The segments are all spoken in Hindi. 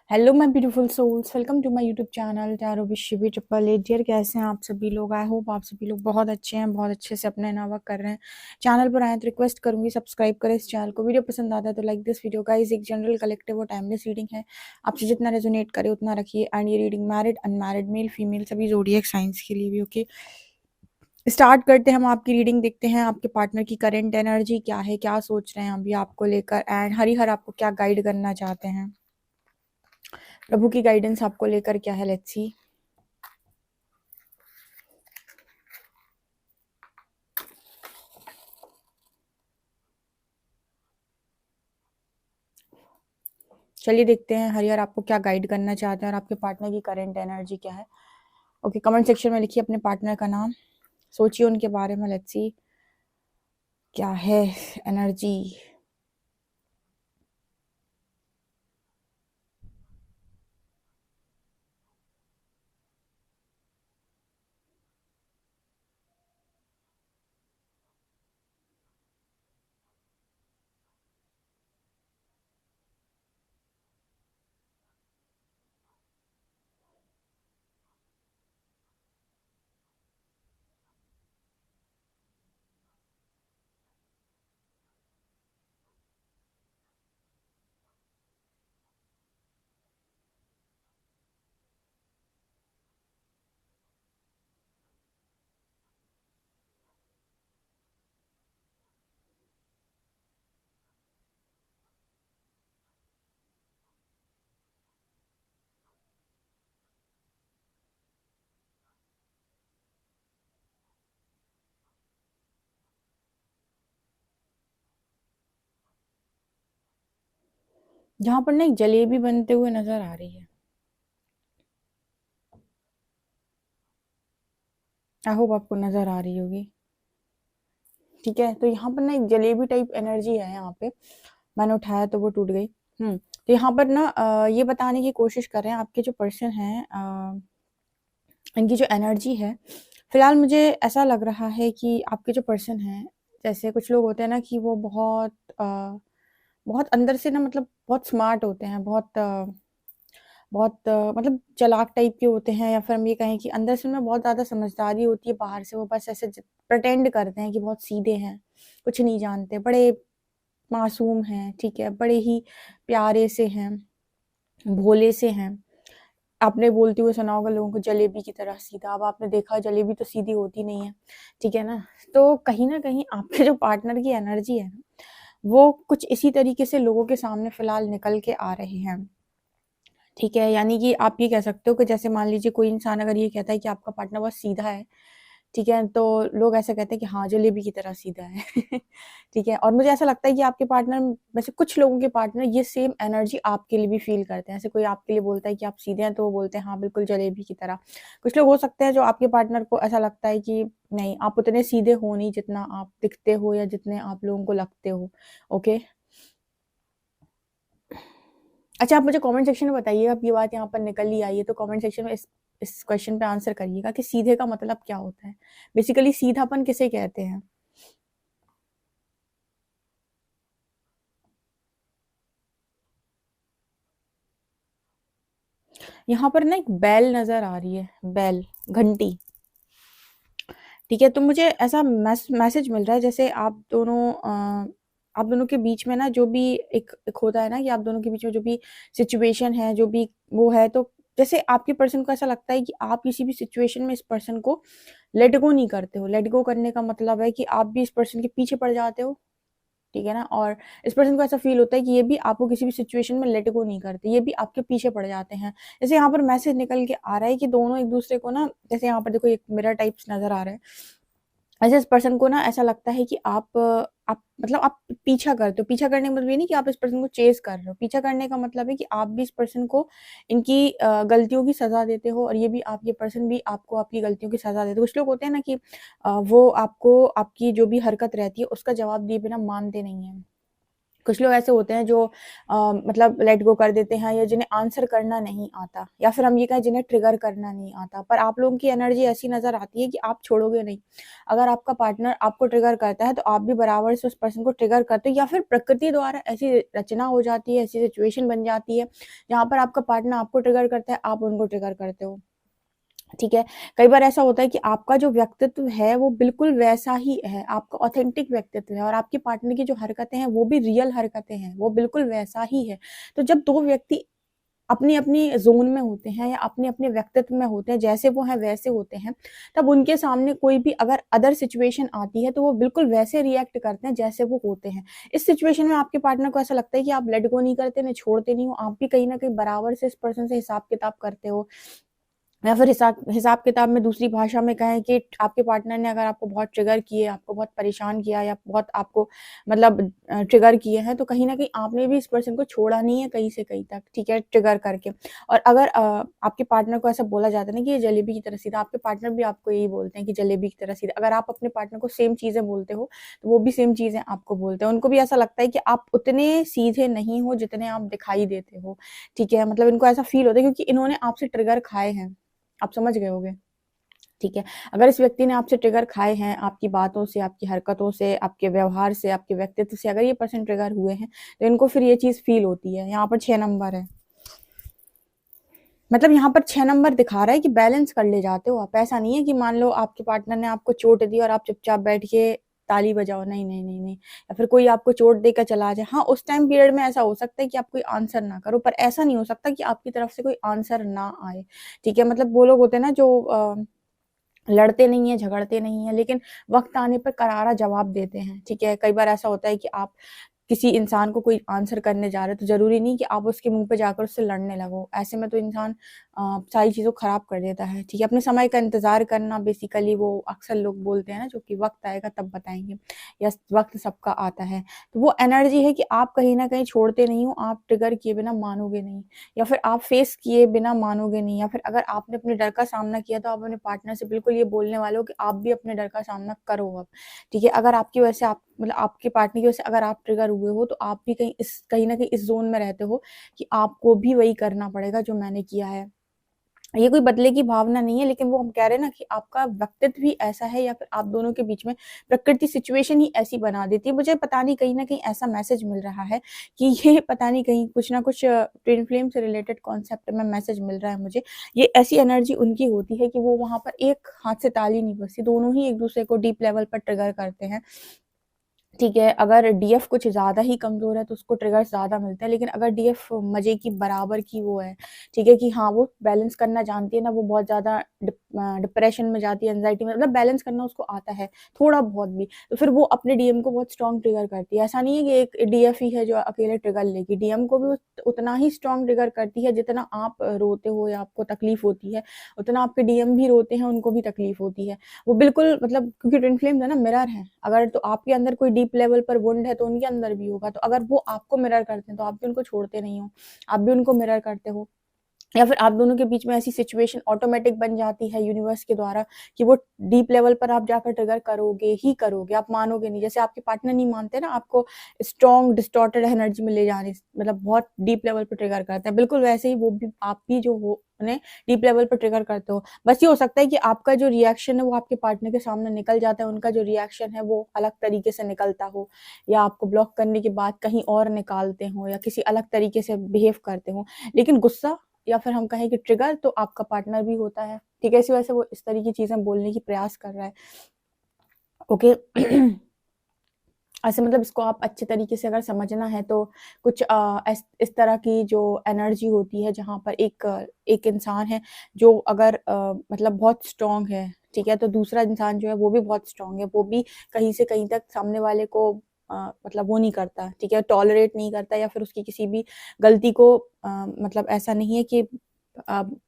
Hello my beautiful souls, welcome to my YouTube channel tarot with Shivi triple eight. Dear, कैसे हैं आप सभी लोग? आई होप आप सभी लोग बहुत अच्छे हैं, बहुत अच्छे से अपना नया वर्क कर रहे हैं। चैनल पर आए तो रिक्वेस्ट करूंगी सब्सक्राइब करें इस चैनल को। वीडियो पसंद आता है तो लाइक दिस वीडियो। गाइस, एक जनरल कलेक्टिव और टाइमलेस रीडिंग है, आपसे जितना रेजोनेट करे उतना रखिए। एंड ये reading married, unmarried, male female सभी जोडिएक साइंस के लिए भी। ओके, स्टार्ट करते हैं। हम आपकी रीडिंग देखते हैं, आपके पार्टनर की करंट एनर्जी क्या है, क्या सोच रहे हैं अभी आपको लेकर, एंड हरिहर आपको क्या गाइड करना चाहते हैं। प्रभु की गाइडेंस आपको लेकर क्या है, लेट्स सी। चलिए देखते हैं हरिहर आपको क्या गाइड करना चाहते हैं और आपके पार्टनर की करंट एनर्जी क्या है। ओके, कमेंट सेक्शन में लिखिए अपने पार्टनर का नाम, सोचिए उनके बारे में। लेट्स सी क्या है एनर्जी। जहां पर ना एक जलेबी बनते हुए नजर आ रही है। आई होप आपको नजर आ रही होगी। ठीक है, तो यहाँ पर ना एक जलेबी टाइप एनर्जी है। यहाँ पे मैंने उठाया तो वो टूट गई। तो यहाँ पर ना ये बताने की कोशिश कर रहे हैं आपके जो पर्सन हैं, इनकी जो एनर्जी है। फिलहाल मुझे ऐसा लग रहा है कि आपके जो पर्सन हैं, जैसे कुछ लोग होते हैं ना कि वो बहुत बहुत अंदर से ना, मतलब बहुत स्मार्ट होते हैं, बहुत मतलब चालाक टाइप के होते हैं, या फिर हम ये कहें कि अंदर से उनमें बहुत ज़्यादा समझदारी होती है। बाहर से वो बस ऐसे प्रटेंड करते हैं कि बहुत सीधे हैं, कुछ नहीं जानते, बड़े मासूम हैं, ठीक है, बड़े ही प्यारे से हैं, भोले से हैं। आपने बोलते हुए सुना होगा लोगों को, जलेबी की तरह सीधा। अब आपने देखा जलेबी तो सीधी होती नहीं है, ठीक है ना। तो कहीं ना कहीं आपके जो पार्टनर की एनर्जी है वो कुछ इसी तरीके से लोगों के सामने फिलहाल निकल के आ रहे हैं। ठीक है, यानी कि आप ये कह सकते हो कि जैसे मान लीजिए कोई इंसान अगर ये कहता है कि आपका पार्टनर बहुत सीधा है, ठीक है, तो लोग ऐसा कहते हैं कि हाँ, जलेबी की तरह सीधा है। ठीक है, और मुझे ऐसा लगता है कि आपके पार्टनर, वैसे कुछ लोगों के पार्टनर ये सेम एनर्जी आपके लिए भी फील करते हैं। ऐसे कोई आपके लिए बोलता है कि आप सीधे हैं तो वो बोलते हैं हाँ बिल्कुल जलेबी की तरह। कुछ लोग हो सकते हैं जो आपके पार्टनर को ऐसा लगता है कि नहीं, आप उतने सीधे हो नहीं जितना आप दिखते हो या जितने आप लोगों को लगते हो। ओके, अच्छा, आप मुझे कमेंट सेक्शन में बताइएगा। अब ये बात यहाँ पर निकल ही आई है तो कमेंट सेक्शन में इस क्वेश्चन पे आंसर करिएगा कि सीधे का मतलब क्या होता है। बेसिकली सीधापन किसे कहते हैं। यहाँ पर ना एक बेल नजर आ रही है, बेल, घंटी। ठीक है, तो मुझे ऐसा मैसेज मिल रहा है जैसे आप दोनों के बीच में ना जो भी एक होता है ना कि आप दोनों के बीच में जो भी सिचुएशन है, जो भी वो है, तो जैसे आपके पर्सन को ऐसा लगता है कि आप किसी भी सिचुएशन में इस पर्सन को लेट गो नहीं करते हो। लेट गो करने का मतलब है कि आप भी इस पर्सन के पीछे पड़ जाते हो, ठीक है ना। और इस पर्सन को ऐसा फील होता है कि ये भी आपको किसी भी सिचुएशन में लेट गो नहीं करते, ये भी आपके पीछे पड़ जाते हैं। जैसे यहाँ पर मैसेज निकल के आ रहा है कि दोनों एक दूसरे को ना, जैसे यहाँ पर देखो एक मिरर टाइप्स नजर आ रहा है। ऐसे इस पर्सन को ना ऐसा लगता है कि आप मतलब आप पीछा करते हो। पीछा करने का मतलब ये नहीं कि आप इस पर्सन को चेस कर रहे हो। पीछा करने का मतलब है कि आप भी इस पर्सन को इनकी गलतियों की सजा देते हो, और ये भी आप, ये पर्सन भी आपको आपकी गलतियों की सजा देते हो। कुछ लोग होते हैं ना कि वो आपको आपकी जो भी हरकत रहती है उसका जवाब दिए बिना मानते नहीं है। कुछ लोग ऐसे होते हैं जो मतलब लेट गो कर देते हैं, या जिन्हें आंसर करना नहीं आता, या फिर हम ये कहें जिन्हें ट्रिगर करना नहीं आता। पर आप लोगों की एनर्जी ऐसी नज़र आती है कि आप छोड़ोगे नहीं। अगर आपका पार्टनर आपको ट्रिगर करता है तो आप भी बराबर से उस पर्सन को ट्रिगर करते हो, या फिर प्रकृति द्वारा ऐसी रचना हो जाती है, ऐसी सिचुएशन बन जाती है जहाँ पर आपका पार्टनर आपको ट्रिगर करता है, आप उनको ट्रिगर करते हो। ठीक है, कई बार ऐसा होता है कि आपका जो व्यक्तित्व है वो बिल्कुल वैसा ही है, आपका ऑथेंटिक व्यक्तित्व है, और आपके पार्टनर की जो हरकतें हैं वो भी रियल हरकतें हैं, वो बिल्कुल वैसा ही है। तो जब दो व्यक्ति अपनी-अपनी ज़ोन में होते हैं या अपने-अपने व्यक्तित्व में होते हैं, जैसे वो हैं वैसे होते हैं, तब उनके सामने कोई भी अगर अदर सिचुएशन आती है तो वो बिल्कुल वैसे रिएक्ट करते हैं जैसे वो होते हैं। इस सिचुएशन में आपके पार्टनर को ऐसा लगता है कि आप लेट गो नहीं करते, नहीं छोड़ते नहीं हो, आप भी कहीं न कहीं बराबर से इस पर्सन से हिसाब-किताब करते हो। या फिर हिसाब-किताब में दूसरी भाषा में कहें कि आपके पार्टनर ने अगर आपको बहुत ट्रिगर किए, आपको बहुत परेशान किया, या बहुत आपको मतलब ट्रिगर किए हैं, तो कहीं न कहीं आपने भी इस पर्सन को छोड़ा नहीं है कहीं से कहीं तक, ठीक है, ट्रिगर करके। और अगर आपके पार्टनर को ऐसा बोला जाता है ना कि ये जलेबी की तरह सीधा, आपके पार्टनर भी आपको यही बोलते हैं कि जलेबी की तरह सीधा। अगर आप अपने पार्टनर को सेम चीज़ें बोलते हो, तो वो भी सेम चीज़ें आपको बोलते हैं। उनको भी ऐसा लगता है कि आप उतने सीधे नहीं हो जितने आप दिखाई देते हो, ठीक है? मतलब इनको ऐसा फ़ील होता है क्योंकि इन्होंने आपसे ट्रिगर खाए हैं। आप समझ गए होंगे, ठीक है। अगर इस व्यक्ति ने आपसे ट्रिगर खाए हैं, आपकी बातों से, आपकी हरकतों से, आपके व्यवहार से, आपके व्यक्तित्व से, अगर ये पर्सन ट्रिगर हुए हैं, तो इनको फिर ये चीज़ फ़ील होती है। यहाँ पर 6 नंबर है। मतलब यहाँ पर 6 नंबर दिखा रहा है कि बैलेंस कर ले जाते हो आप। ऐसा नहीं है कि मान लो आपके पार्टनर ने आपको चोट दी और आप चुपचाप बैठ के ताली बजाओ, नहीं, नहीं, नहीं, नहीं। या फिर कोई आपको चोट देकर चला जाए। हाँ, उस टाइम पीरियड में ऐसा हो सकता है कि आप कोई आंसर ना करो, पर ऐसा नहीं हो सकता कि आपकी तरफ से कोई आंसर ना आए, ठीक है। मतलब वो लोग होते हैं ना जो लड़ते नहीं हैं, झगड़ते नहीं हैं, लेकिन वक़्त आने पर करारा जवाब देते हैं, ठीक है। कई बार ऐसा होता है कि आप किसी इंसान को कोई आंसर करने जा रहे हो, तो ज़रूरी नहीं कि आप उसके मुँह पे जाकर उससे लड़ने लगो। ऐसे में तो इंसान सारी चीज़ों को ख़राब कर देता है, ठीक है। अपने समय का इंतज़ार करना, बेसिकली वो अक्सर लोग बोलते हैं ना, जो कि वक़्त आएगा तब बताएँगे, या वक़्त सबका आता है। तो वो एनर्जी है कि आप कहीं न कहीं छोड़ते नहीं हो, आप ट्रिगर किए बिना मानोगे नहीं, या फिर आप फेस किए बिना मानोगे नहीं, या फिर अगर आपने अपने डर का सामना किया तो आप अपने पार्टनर से बिल्कुल ये बोलने वाले हो कि आप भी अपने डर का सामना करो अब, ठीक है। अगर आपकी वजह से आप मतलब आपके पार्टनर की वजह से अगर आप ट्रिगर हुए हो, तो आप भी कहीं न कहीं इस ज़ोन में रहते हो कि आपको भी वही करना पड़ेगा जो मैंने किया है। ये कोई बदले की भावना नहीं है, लेकिन वो हम कह रहे हैं ना कि आपका व्यक्तित्व भी ऐसा है, या फिर आप दोनों के बीच में प्रकृति सिचुएशन ही ऐसी बना देती है। मुझे पता नहीं, कहीं न कहीं ऐसा मैसेज मिल रहा है कि ये पता नहीं कहीं कुछ ना कुछ ट्विन फ्लेम से रिलेटेड कॉन्सेप्ट में मैसेज मिल रहा है मुझे। ये ऐसी एनर्जी उनकी होती है कि वो वहाँ पर एक हाथ से ताली नहीं बजती, दोनों ही एक-दूसरे को डीप लेवल पर ट्रिगर करते हैं। ठीक है, अगर डीएफ कुछ ज़्यादा ही कमज़ोर है तो उसको ट्रिगर्स ज़्यादा मिलते हैं, लेकिन अगर डीएफ मज़े की बराबर की वो है, ठीक है, कि हाँ, वो बैलेंस करना जानती है ना, वो बहुत ज़्यादा डिप्रेशन में जाती है, एंग्ज़ायटी में, मतलब बैलेंस करना उसको आता है, थोड़ा बहुत भी, तो फिर वो अपने डीएम को बहुत स्ट्रॉन्ग ट्रिगर करती है। ऐसा नहीं है कि एक डीएफ ही है जो अकेले ट्रिगर लेगी, डीएम को भी वो उतना ही स्ट्रॉन्ग ट्रिगर करती है जितना आप रोते हो या आपको तकलीफ़ होती है, उतना आपके डीएम भी रोते हैं, उनको भी तकलीफ़ होती है। वो बिल्कुल मतलब क्योंकि ट्विन फ्लेम्स है ना, मिरर हैं। अगर तो आपके अंदर कोई डीप लेवल पर वुंड है तो उनके अंदर भी होगा। तो अगर वो आपको मिरर करते हैं तो आप भी उनको छोड़ते नहीं हो। आप भी उनको मिरर करते हो। या फिर आप दोनों के बीच में ऐसी सिचुएशन ऑटोमेटिक बन जाती है यूनिवर्स के द्वारा कि वो डीप लेवल पर आप जाकर ट्रिगर करोगे ही करोगे, आप मानोगे नहीं। जैसे आपके पार्टनर नहीं मानते ना आपको स्ट्रॉन्ग डिस्टॉर्टेड एनर्जी में ले जाने मतलब बहुत डीप लेवल पर ट्रिगर करते हैं, बिल्कुल वैसे ही वो भी आप भी जो हो उन्हें डीप लेवल पर ट्रिगर करते हो। बस ये हो सकता है कि आपका जो रिएक्शन है वो आपके पार्टनर के सामने निकल जाता है, उनका जो रिएक्शन है वो अलग तरीके से निकलता हो, या आपको ब्लॉक करने के बाद कहीं और निकालते हो, या किसी अलग तरीके से बिहेव करते हो। लेकिन गुस्सा या फिर हम कहें कि ट्रिगर तो आपका पार्टनर भी होता है, ठीक है? इसी वजह से वो इस तरह की चीज़ें बोलने की प्रयास कर रहा है, ओके। ऐसे मतलब इसको आप अच्छे तरीके से अगर समझना है तो कुछ इस तरह की जो एनर्जी होती है जहाँ पर एक इंसान है जो अगर मतलब बहुत स्ट्रॉन्ग है, ठीक है? तो दूसरा इंसान जो है वो भी बहुत स्ट्रॉन्ग है, वो भी कहीं से कहीं तक सामने वाले को मतलब वो नहीं करता, ठीक है? टॉलरेट नहीं करता, या फिर उसकी किसी भी गलती को मतलब ऐसा नहीं है कि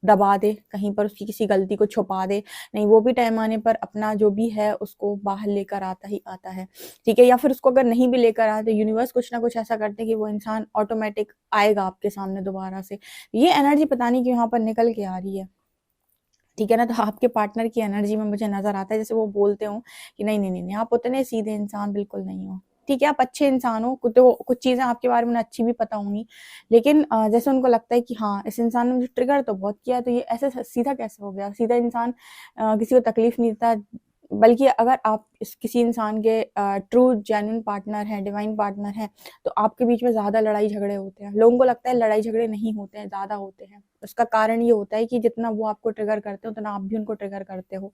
दबा दे, कहीं पर उसकी किसी गलती को छुपा दे, नहीं, वो भी टाइम आने पर अपना जो भी है उसको बाहर लेकर आता ही आता है, ठीक है? या फिर उसको अगर नहीं भी लेकर आए तो यूनिवर्स कुछ ना कुछ ऐसा करते हैं कि वो इंसान ऑटोमेटिक आएगा आपके सामने दोबारा से। ये एनर्जी पता नहीं क्यों यहाँ पर निकल के आ रही है, ठीक है ना? तो आपके पार्टनर की एनर्जी में मुझे नज़र आता है जैसे वो बोलते हों कि नहीं, नहीं, नहीं, नहीं, आप उतने सीधे इंसान बिल्कुल नहीं हो। ठीक है, आप अच्छे इंसान हो, तो कुछ चीज़ें आपके बारे में उन्हें अच्छी भी पता होंगी, लेकिन जैसे उनको लगता है कि हाँ, इस इंसान ने मुझे ट्रिगर तो बहुत किया, तो ये ऐसे सीधा कैसे हो गया? सीधा इंसान किसी को तकलीफ नहीं देता, बल्कि अगर आप किसी इंसान के ट्रू जेन्युइन पार्टनर हैं, डिवाइन पार्टनर हैं, तो आपके बीच में ज़्यादा लड़ाई झगड़े होते हैं। लोगों को लगता है लड़ाई झगड़े नहीं होते हैं, ज़्यादा होते हैं। उसका कारण ये होता है कि जितना वो आपको ट्रिगर करते हो, उतना आप भी उनको ट्रिगर करते हो,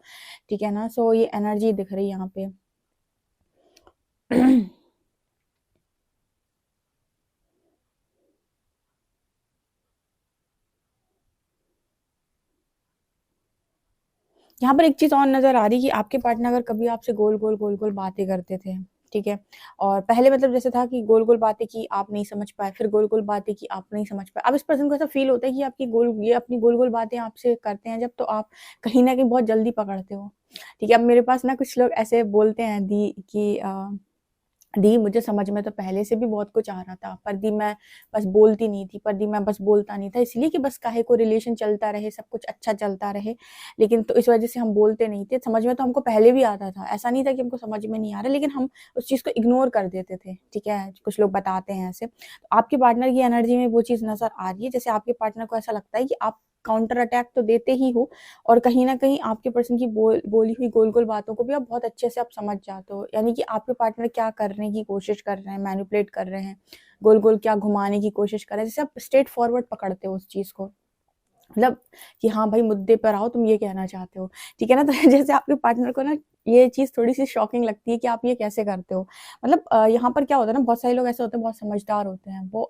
ठीक है ना? सो ये एनर्जी दिख रही है यहाँ पे। यहाँ पर एक चीज़ और नज़र आ रही है कि आपके पार्टनर अगर कभी आपसे गोल-गोल बातें करते थे, ठीक है? और पहले मतलब जैसे था कि गोल-गोल बातें की, आप नहीं समझ पाए, फिर गोल-गोल बातें की, आप नहीं समझ पाए। अब इस पर्सन को ऐसा फ़ील होता है कि ये अपनी गोल-गोल बातें आपसे करते हैं जब, तो आप कहीं न कहीं बहुत जल्दी पकड़ते हो, ठीक है? अब मेरे पास ना कुछ लोग ऐसे बोलते हैं दी कि दी मुझे समझ में तो पहले से भी बहुत कुछ आ रहा था, पर दी मैं बस बोलती नहीं थी, पर दी मैं बस बोलता नहीं था, इसलिए कि बस काहे को रिलेशन चलता रहे, सब कुछ अच्छा चलता रहे, लेकिन तो इस वजह से हम बोलते नहीं थे। समझ में तो हमको पहले भी आता था, ऐसा नहीं था कि हमको समझ में नहीं आ रहा, लेकिन हम उस चीज़ को इग्नोर कर देते थे, ठीक है? कुछ लोग बताते हैं ऐसे। तो आपके पार्टनर की एनर्जी में वो चीज़ नज़र आ रही है, जैसे आपके पार्टनर को ऐसा लगता है कि आप काउंटर अटैक तो देते ही हो, और कहीं न कहीं आपके पर्सन की बोली हुई गोल-गोल बातों को भी आप बहुत अच्छे से आप समझ जाते हो। यानी कि आपके पार्टनर क्या करने की कोशिश कर रहे हैं, मैनिपुलेट कर रहे हैं, गोल-गोल क्या घुमाने की कोशिश कर रहे हैं, जैसे आप स्ट्रेट फॉरवर्ड पकड़ते हो उस चीज़ को। मतलब कि हाँ भाई, मुद्दे पर आओ, तुम ये कहना चाहते हो, ठीक है ना? तो जैसे आपके पार्टनर को ना ये चीज़ थोड़ी-सी शॉकिंग लगती है कि आप ये कैसे करते हो? मतलब यहाँ पर क्या होता है ना, बहुत सारे लोग ऐसे होते हैं, बहुत समझदार होते हैं। वो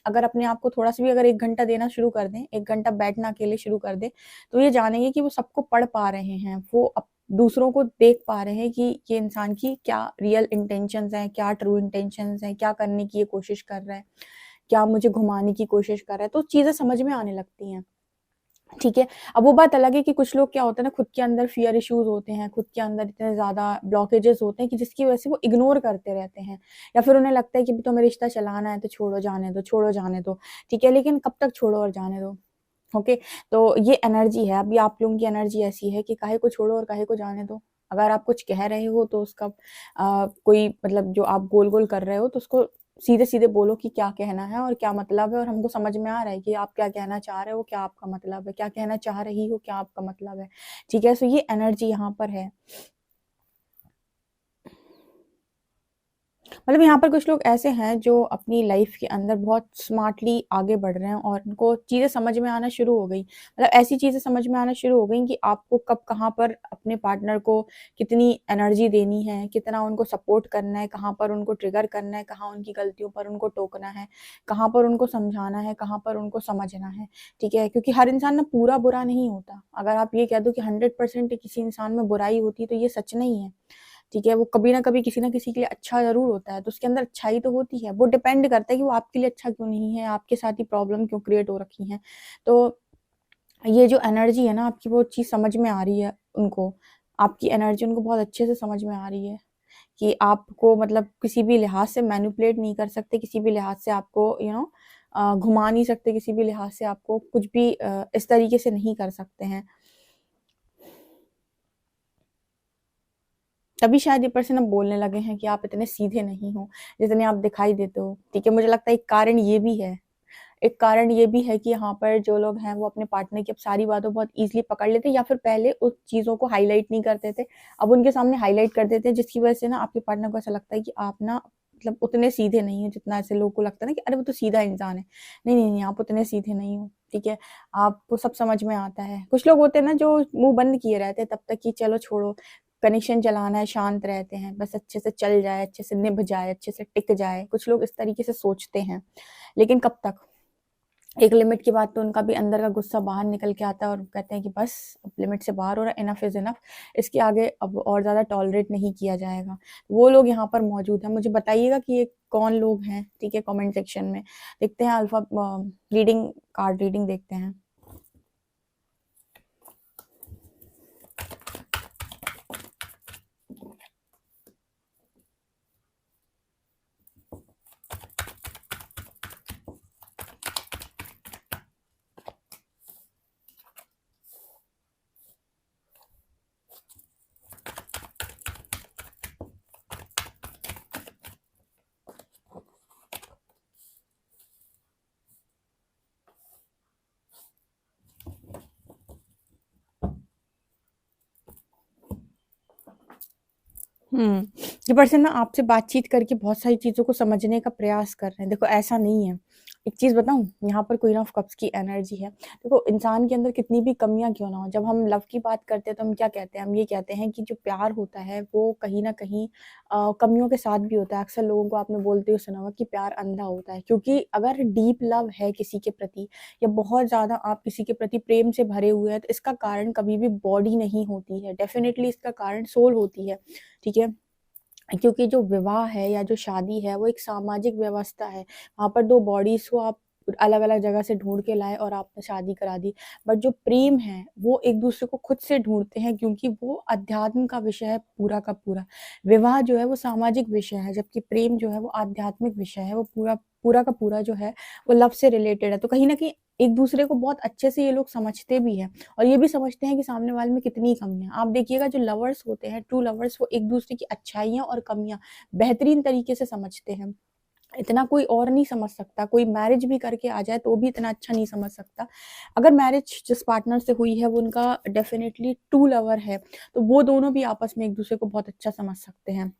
अगर अपने आप को थोड़ा-सा भी अगर 1 घंटा देना शुरू कर दें, 1 घंटा बैठना अकेले शुरू कर दें, तो ये जानेंगे कि वो सबको पढ़ पा रहे हैं। वो दूसरों को देख पा रहे हैं कि ये इंसान की क्या रियल इंटेंशंस हैं, क्या ट्रू इंटेंशंस हैं, क्या करने की ये कोशिश कर रहा है, क्या मुझे घुमाने की कोशिश कर रहा है, तो चीज़ें समझ में आने लगती हैं। ठीक है। अब वो बात अलग है कि कुछ लोग क्या होता है ना, खुद के अंदर फ़ियर इश्यूज़ होते हैं, खुद के अंदर इतने ज़्यादा ब्लॉकेजेज़ होते हैं कि जिसकी वज़ह से वो इग्नोर करते रहते हैं, या फिर उन्हें लगता है कि अभी तो हमें रिश्ता चलाना है, तो छोड़ो जाने दो, छोड़ो जाने दो, ठीक है? लेकिन कब तक छोड़ो और जाने दो? ओके? तो ये एनर्जी है, अभी आप लोगों की एनर्जी ऐसी है कि काहे को छोड़ो और काहे को जाने दो। अगर आप कुछ कह रहे हो तो उसका कोई मतलब जो आप गोल-गोल कर रहे हो, तो उसको सीधे-सीधे बोलो कि क्या कहना है और क्या मतलब है, और हमको समझ में आ रहा है कि आप क्या कहना चाह रहे हो, क्या आपका मतलब है, क्या कहना चाह रही हो, क्या आपका मतलब है। ठीक है? सो ये एनर्जी यहाँ पर है। मतलब यहाँ पर कुछ लोग ऐसे हैं जो अपनी लाइफ के अंदर बहुत स्मार्टली आगे बढ़ रहे हैं, और उनको चीज़ें समझ में आना शुरू हो गई। मतलब ऐसी चीज़ें समझ में आना शुरू हो गई कि आपको कब कहाँ पर अपने पार्टनर को कितनी एनर्जी देनी है, कितना उनको सपोर्ट करना है, कहाँ पर उनको ट्रिगर करना है, कहाँ उनकी गलतियों पर उनको टोकना है, कहाँ पर उनको समझाना है, कहाँ पर उनको समझना है, ठीक है? क्योंकि हर इंसान ना पूरा बुरा नहीं होता। अगर आप ये कह दो कि 100% किसी इंसान में बुराई होती है, तो ये सच नहीं है। ठीक है? वो कभी न कभी किसी न किसी के लिए अच्छा ज़रूर होता है, तो उसके अंदर अच्छाई तो होती है। वो डिपेंड करता है कि वो आपके लिए अच्छा क्यों नहीं है, आपके साथ ही प्रॉब्लम क्यों क्रिएट हो रखी हैं। तो ये जो एनर्जी है ना आपकी, वो चीज़ समझ में आ रही है उनको। आपकी एनर्जी उनको बहुत अच्छे से समझ में आ रही है कि आपको मतलब किसी भी लिहाज़ से मैनिपुलेट नहीं कर सकते, किसी भी लिहाज़ से आपको घुमा नहीं सकते, किसी भी लिहाज़ से आपको कुछ भी इस तरीके से नहीं कर सकते हैं। तभी शायद ये पर्सन अब बोलने लगे हैं कि आप इतने सीधे नहीं हो, जितने आप दिखाई देते हो, ठीक है? मुझे लगता है एक कारण ये भी है। एक कारण ये भी है कि यहाँ पर जो लोग हैं वो अपने पार्टनर की अब सारी बातों बहुत ईज़िली पकड़ लेते हैं, या फिर पहले उस चीज़ों को हाइलाइट नहीं करते थे, अब उनके सामने हाइलाइट कर देते हैं, जिसकी वज़ह से ना आपके पार्टनर को ऐसा लगता है कि आप ना मतलब उतने सीधे नहीं हो, जितना ऐसे लोगों को लगता है ना कि अरे वो तो सीधा इंसान है। नहीं, नहीं, नहीं, आप उतने सीधे नहीं हो, ठीक है? आपको सब समझ में आता है। कुछ लोग होते हैं ना जो मुँह बंद किए रहते हैं तब तक कि चलो छोड़ो, कनेक्शन चलाना है, शांत रहते हैं, बस अच्छे से चल जाए, अच्छे से निभ जाए, अच्छे से टिक जाए। कुछ लोग इस तरीके से सोचते हैं, लेकिन कब तक? एक लिमिट के बाद तो उनका भी अंदर का गुस्सा बाहर निकल के आता है और कहते हैं कि बस अब लिमिट से बाहर हो रहा है, इनफ इज़ इनफ, इसके आगे अब और ज़्यादा टॉलरेट नहीं किया जाएगा। वो लोग यहाँ पर मौजूद हैं। मुझे बताइएगा कि ये कौन लोग हैं, ठीक है? कमेंट सेक्शन में। देखते हैं अल्फ़ा रीडिंग कार्ड रीडिंग देखते हैं। ये पर्सन ना आपसे बातचीत करके बहुत सारी चीज़ों को समझने का प्रयास कर रहे हैं। देखो ऐसा नहीं है, एक चीज़ बताऊँ, यहाँ पर क्वीन ऑफ कप्स की एनर्जी है। देखो इंसान के अंदर कितनी भी कमियाँ क्यों ना हो, जब हम लव की बात करते हैं तो हम क्या कहते हैं? हम ये कहते हैं कि जो प्यार होता है वो कहीं न कहीं कमियों के साथ भी होता है। अक्सर लोगों को आपने बोलते हुए सुना होगा कि प्यार अंधा होता है, क्योंकि अगर डीप लव है किसी के प्रति या बहुत ज़्यादा आप किसी के प्रति प्रेम से भरे हुए हैं, तो इसका कारण कभी भी बॉडी नहीं होती है, डेफ़िनेटली इसका कारण सोल होती है, ठीक है? क्योंकि जो विवाह है या जो शादी है वो एक सामाजिक व्यवस्था है। वहाँ पर 2 बॉडीज़ को आप अलग-अलग जगह से ढूँढ के लाए और आपने शादी करा दी। बट जो प्रेम है वो एक-दूसरे को खुद से ढूँढते हैं, क्योंकि वो अध्यात्म का विषय है पूरा का पूरा। विवाह जो है वो सामाजिक विषय है, जबकि प्रेम जो है वो आध्यात्मिक विषय है, वो पूरा का पूरा जो है वो लव से रिलेटेड है। तो कहीं न कहीं एक-दूसरे को बहुत अच्छे से ये लोग समझते भी हैं और ये भी समझते हैं कि सामने वाले में कितनी कमियाँ हैं। आप देखिएगा जो लवर्स होते हैं, ट्रू लवर्स, वो एक-दूसरे की अच्छाइयाँ और कमियाँ बेहतरीन तरीके से समझते हैं। इतना कोई और नहीं समझ सकता, कोई मैरिज भी करके आ जाए तो भी इतना अच्छा नहीं समझ सकता। अगर मैरिज जिस पार्टनर से हुई है वो उनका डेफ़िनिटली ट्रू लवर है, तो वो दोनों भी आपस में एक-दूसरे को बहुत अच्छा समझ सकते हैं।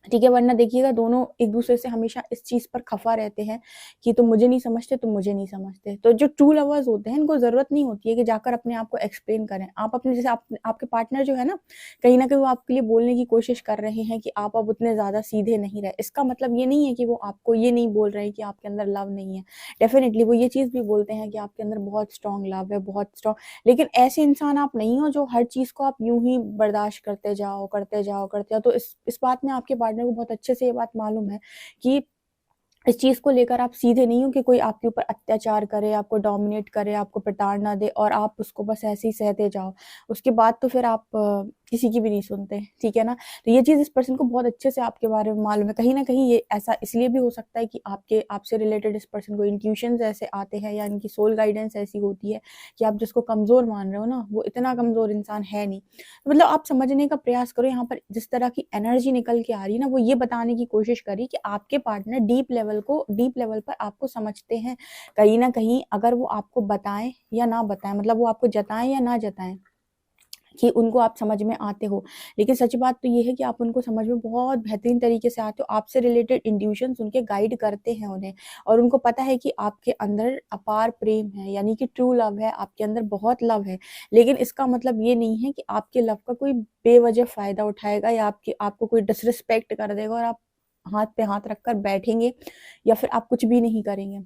ठीक है, वरना देखिएगा दोनों एक-दूसरे से हमेशा इस चीज़ पर खफ़ा रहते हैं कि तुम मुझे नहीं समझते, तुम मुझे नहीं समझते। तो जो ट्रू लवर्स होते हैं, इनको ज़रूरत नहीं होती है कि जाकर अपने आप को एक्सप्लेन करें। आप अपने जैसे आप आपके पार्टनर जो है ना, कहीं न कहीं वो आपके लिए बोलने की कोशिश कर रहे हैं कि आप अब उतने ज़्यादा सीधे नहीं रहे। इसका मतलब ये नहीं है कि वो आपको ये नहीं बोल रहे हैं कि आपके अंदर लव नहीं है। डेफ़िनिटली वो ये चीज़ भी बोलते हैं कि आपके अंदर बहुत स्ट्रॉन्ग लव है, बहुत स्ट्रॉन्ग, लेकिन ऐसे इंसान आप नहीं हो जो हर चीज़ को आप यूँ ही बर्दाश्त करते जाओ, करते जाओ, करते जाओ। तो इस बात में आपके पार्टनर को बहुत अच्छे से ये बात मालूम है कि इस चीज़ को लेकर आप सीधे नहीं हो कि कोई आपके ऊपर अत्याचार करे, आपको डोमिनेट करे, आपको प्रताड़ना दे और आप उसको बस ऐसे ही सहते जाओ। उसके बाद तो फिर आप किसी की भी नहीं सुनते, ठीक है ना? तो ये चीज़ इस पर्सन को बहुत अच्छे से आपके बारे में मालूम है। कहीं न कहीं ये ऐसा इसलिए भी हो सकता है कि आपसे रिलेटेड इस पर्सन को इंट्यूशंस ऐसे आते हैं या इनकी सोल गाइडेंस ऐसी होती है कि आप जिसको कमज़ोर मान रहे हो ना, वो इतना कमज़ोर इंसान है नहीं। तो मतलब आप समझने का प्रयास करो, यहाँ पर जिस तरह की एनर्जी निकल के आ रही है ना, वो ये बताने की कोशिश करी कि आपके पार्टनर डीप लेवल पर आपको समझते हैं। कहीं न कहीं अगर वो आपको बताएँ या ना बताएँ, मतलब वो आपको जताएँ या ना जताएँ कि उनको आप समझ में आते हो। लेकिन सच बात तो ये है कि आप उनको समझ में बहुत बेहतरीन तरीके से आते हो। आपसे रिलेटेड इंट्यूशंस उनके गाइड करते हैं उन्हें और उनको पता है कि आपके अंदर अपार प्रेम है, यानी कि ट्रू लव है, आपके अंदर बहुत लव है। लेकिन इसका मतलब ये नहीं है कि आपके लव का कोई बेवजह फ़ायदा उठाएगा या आपको कोई डिसरिस्पेक्ट कर देगा और आप हाथ पे हाथ रखकर बैठेंगे या फिर आप कुछ भी नहीं करेंगे।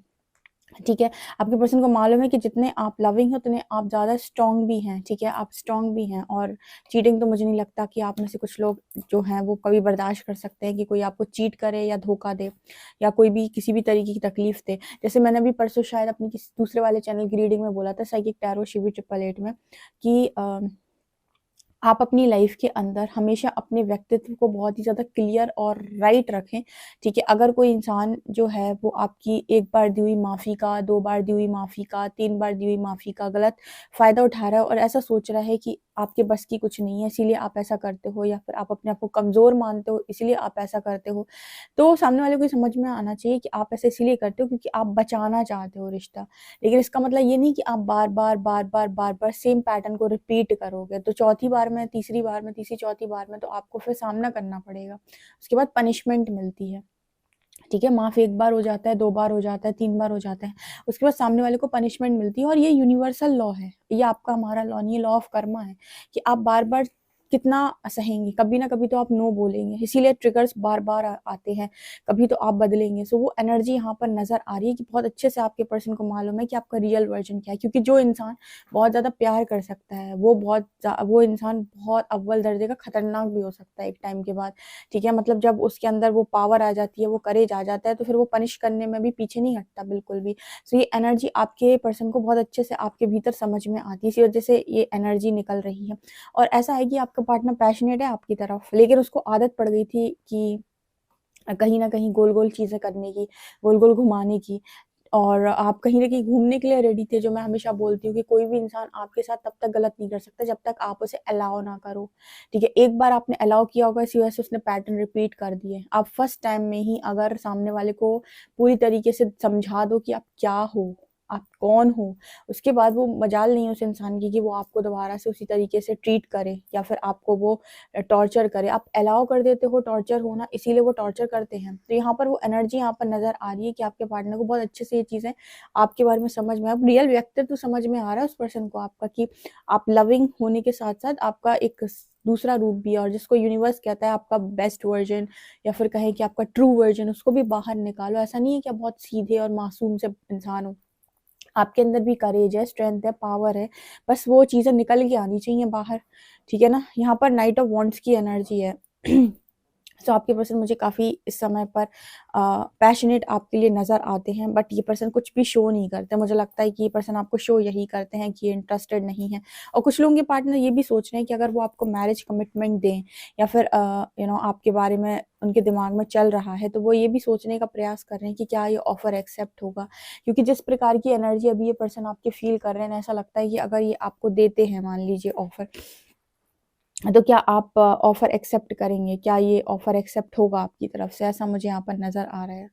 ठीक है? आपके पर्सन को मालूम है कि जितने आप लविंग हैं, उतने आप ज़्यादा स्ट्रॉन्ग भी हैं, ठीक है? आप स्ट्रॉन्ग भी हैं और चीटिंग तो मुझे नहीं लगता कि आप में से कुछ लोग जो हैं, वो कभी बर्दाश्त कर सकते हैं कि कोई आपको चीट करे या धोखा दे या कोई भी किसी भी तरीके की तकलीफ़ दे। जैसे मैंने अभी परसों शायद अपनी किसी दूसरे वाले चैनल की रीडिंग में बोला था, साइकिक टैरो शिवी ट्रिपल 8 में कि आप अपनी लाइफ के अंदर हमेशा अपने व्यक्तित्व को बहुत ही ज़्यादा क्लियर और राइट रखें, ठीक है? अगर कोई इंसान जो है वो आपकी 1 बार दी हुई माफ़ी का, 2 बार दी हुई माफ़ी का, 3 बार दी हुई माफ़ी का गलत फ़ायदा उठा रहा है और ऐसा सोच रहा है कि आपके बस की कुछ नहीं है, इसीलिए आप ऐसा करते हो या फिर आप अपने आप को कमज़ोर मानते हो, इसलिए आप ऐसा करते हो, तो सामने वाले को ये समझ में आना चाहिए कि आप ऐसा इसलिए करते हो क्योंकि आप बचाना चाहते हो रिश्ता। लेकिन इसका मतलब ये नहीं कि आप बार-बार सेम पैटर्न को रिपीट करोगे। तो चौथी बार में, तीसरी बार में, तीसरी चौथी बार में तो आपको फिर सामना करना पड़ेगा। उसके बाद पनिशमेंट मिलती है। ठीक है? माफ़ 1 बार हो जाता है, 2 बार हो जाता है, 3 बार हो जाता है। उसके बाद सामने वाले को पनिशमेंट मिलती है और ये यूनिवर्सल लॉ है। ये आपका हमारा लॉ नहीं है, लॉ ऑफ कर्मा है कि आप बार-बार कितना सहेंगे, कभी ना कभी तो आप नो बोलेंगे। इसीलिए ट्रिगर्स बार-बार आते हैं, कभी तो आप बदलेंगे। सो वो एनर्जी यहाँ पर नज़र आ रही है कि बहुत अच्छे से आपके पर्सन को मालूम है कि आपका रियल वर्ज़न क्या है, क्योंकि जो इंसान बहुत ज़्यादा प्यार कर सकता है, वो इंसान बहुत अव्वल दर्जे का खतरनाक भी हो सकता है एक टाइम के बाद। ठीक है? मतलब जब उसके अंदर वो पावर आ जाती है, वो करेज आ जाता है, तो फिर वो पनिश करने में भी पीछे नहीं हटता बिल्कुल भी। सो ये एनर्जी आपके पर्सन को बहुत अच्छे से आपके भीतर समझ में आती है, इसी वजह से ये एनर्जी निकल रही है। और ऐसा है कि आपका पार्टनर पैशनेट है आपकी तरफ, लेकिन उसको आदत पड़ गई थी कि कहीं न कहीं गोल-गोल चीज़ें करने की, गोल-गोल घुमाने की और आप कहीं न कहीं घूमने के लिए रेडी थे, जो मैं हमेशा बोलती हूँ कि कोई भी इंसान आपके साथ तब तक गलत नहीं कर सकता जब तक आप उसे अलाउ ना करो, ठीक है? एक बार आपने अलाउ किया होगा, इसी वजह से उसने पैटर्न रिपीट कर दिए। आप फर्स्ट टाइम में ही अगर सामने वाले को पूरी तरीके से समझा दो कि आप क्या हो, आप कौन हो, उसके बाद वो मजाल नहीं है उस इंसान की कि वो आपको दोबारा से उसी तरीके से ट्रीट करे या फिर आपको वो टॉर्चर करे। आप अलाउ कर देते हो टॉर्चर होना, इसीलिए वो टॉर्चर करते हैं। तो यहाँ पर वो एनर्जी यहाँ पर नजर आ रही है कि आपके पार्टनर को बहुत अच्छे से ये चीजें आपके बारे में समझ में, अब रियल व्यक्तित्व समझ में आ रहा है उस पर्सन को आपका, कि आप लविंग होने के साथ साथ आपका एक दूसरा रूप भी है, और जिसको यूनिवर्स कहता है आपका बेस्ट वर्जन या फिर कहें कि आपका ट्रू वर्जन, उसको भी बाहर निकालो। ऐसा नहीं है कि आप बहुत सीधे और मासूम से इंसान हो, आपके अंदर भी करेज है, स्ट्रेंथ है, पावर है, बस वो चीजें निकल के आनी चाहिए बाहर, ठीक है ना। यहाँ पर नाइट ऑफ वॉन्ट्स की एनर्जी है। तो आपके पर्सन मुझे काफ़ी इस समय पर पैशनेट आपके लिए नज़र आते हैं, बट ये पर्सन कुछ भी शो नहीं करते। मुझे लगता है कि ये पर्सन आपको शो यही करते हैं कि ये इंटरेस्टेड नहीं है। और कुछ लोगों के पार्टनर ये भी सोच रहे हैं कि अगर वो आपको मैरिज कमिटमेंट दें या फिर आपके बारे में उनके दिमाग में चल रहा है, तो वो ये भी सोचने का प्रयास कर रहे हैं कि क्या ये ऑफर एक्सेप्ट होगा, क्योंकि जिस प्रकार की एनर्जी अभी ये पर्सन आपके फील कर रहे हैं, ऐसा लगता है कि अगर ये आपको देते हैं मान लीजिए ऑफर, तो क्या आप ऑफर एक्सेप्ट करेंगे, क्या ये ऑफर एक्सेप्ट होगा आपकी तरफ से, ऐसा मुझे यहाँ पर नजर आ रहा है।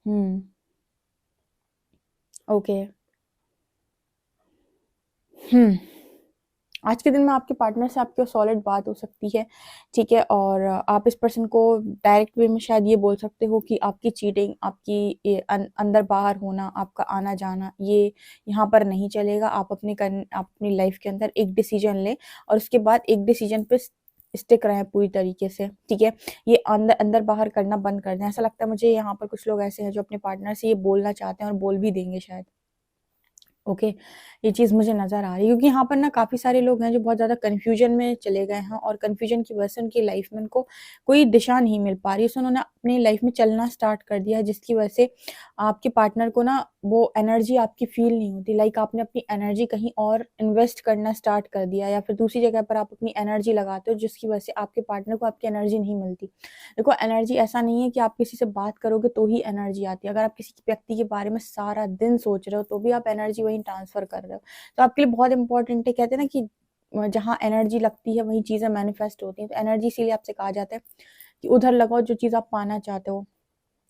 हम्म। ओके। हम्म। आज के दिन में आपके पार्टनर से आपकी सॉलिड बात हो सकती है, ठीक है, और आप इस पर्सन को डायरेक्ट वे में शायद ये बोल सकते हो कि आपकी चीटिंग, आपकी ये अंदर बाहर होना, आपका आना जाना, ये यहाँ पर नहीं चलेगा। आप अपनी लाइफ के अंदर एक डिसीजन लें और उसके बाद एक डिसीजन पे स्टिक रहें पूरी तरीके से, ठीक है। ये अंदर अंदर बाहर करना बंद कर दें। ऐसा लगता है मुझे यहाँ पर कुछ लोग ऐसे हैं जो अपने पार्टनर से ये बोलना चाहते हैं और बोल भी देंगे शायद। ओके, ये चीज़ मुझे नज़र आ रही है, क्योंकि यहाँ पर ना काफ़ी सारे लोग हैं जो बहुत ज़्यादा कन्फ्यूजन में चले गए हैं, और कन्फ्यूजन की वजह से उनकी लाइफ में उनको कोई दिशा नहीं मिल पा रही है। सो उन्होंने अपनी लाइफ में चलना स्टार्ट कर दिया है, जिसकी वजह से आपके पार्टनर को ना वो एनर्जी आपकी फील नहीं होती। लाइक आपने अपनी एनर्जी कहीं और इन्वेस्ट करना स्टार्ट कर दिया, या फिर दूसरी जगह पर आप अपनी एनर्जी लगाते हो, जिसकी वजह से आपके पार्टनर को आपकी एनर्जी नहीं मिलती। देखो, एनर्जी ऐसा नहीं है कि आप किसी से बात करोगे तो ही एनर्जी आती है। अगर आप किसी व्यक्ति के बारे में सारा दिन सोच रहे हो तो भी आप एनर्जी वहीं ट्रांसफर कर रहे हो। तो आपके लिए बहुत इंपॉर्टेंट है, कहते हैं ना कि जहाँ एनर्जी लगती है वहीं चीजें मैनिफेस्ट होती हैं। तो एनर्जी इसीलिए आपसे कहा जाता है कि उधर लगाओ जो चीज आप पाना चाहते हो,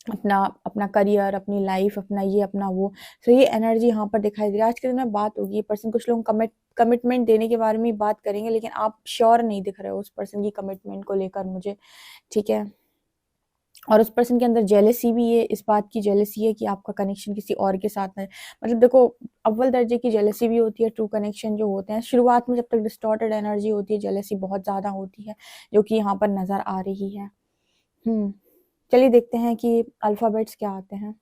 अपना अपना करियर, अपनी लाइफ, अपना ये अपना वो। तो ये एनर्जी यहाँ पर दिखाई दे रही है। आज के दिन में बात होगी, ये पर्सन, कुछ लोग कमिटमेंट देने के बारे में बात करेंगे, लेकिन आप श्योर नहीं दिख रहे हो उस पर्सन की कमिटमेंट को लेकर मुझे, ठीक है। और उस पर्सन के अंदर जेलसी भी है, इस बात की जेलसी है कि आपका कनेक्शन किसी और के साथ है। मतलब देखो, अव्वल दर्जे की जेलसी भी होती है। ट्रू कनेक्शन जो होते हैं शुरुआत में, जब तक डिस्टॉर्टेड एनर्जी होती है, जेलसी बहुत ज्यादा होती है, जो कि यहाँ पर नजर आ रही है। चलिए देखते हैं कि अल्फाबेट्स क्या आते हैं।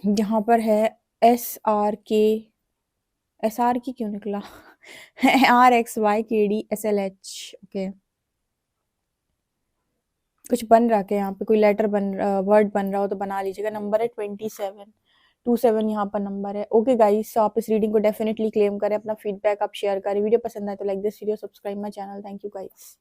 यहाँ पर है SRK, SR की क्यों निकला? RXYKDSLH। ओके, कुछ बन रहा है यहाँ पे, कोई लेटर वर्ड बन रहा हो तो बना लीजिएगा। नंबर है 27 यहाँ पर नंबर है। ओके गाइस, आप इस रीडिंग को डेफिनेटली क्लेम करें। अपना फीडबैक आप शेयर करें। वीडियो पसंद आए तो like this video, subscribe my channel. Thank you guys.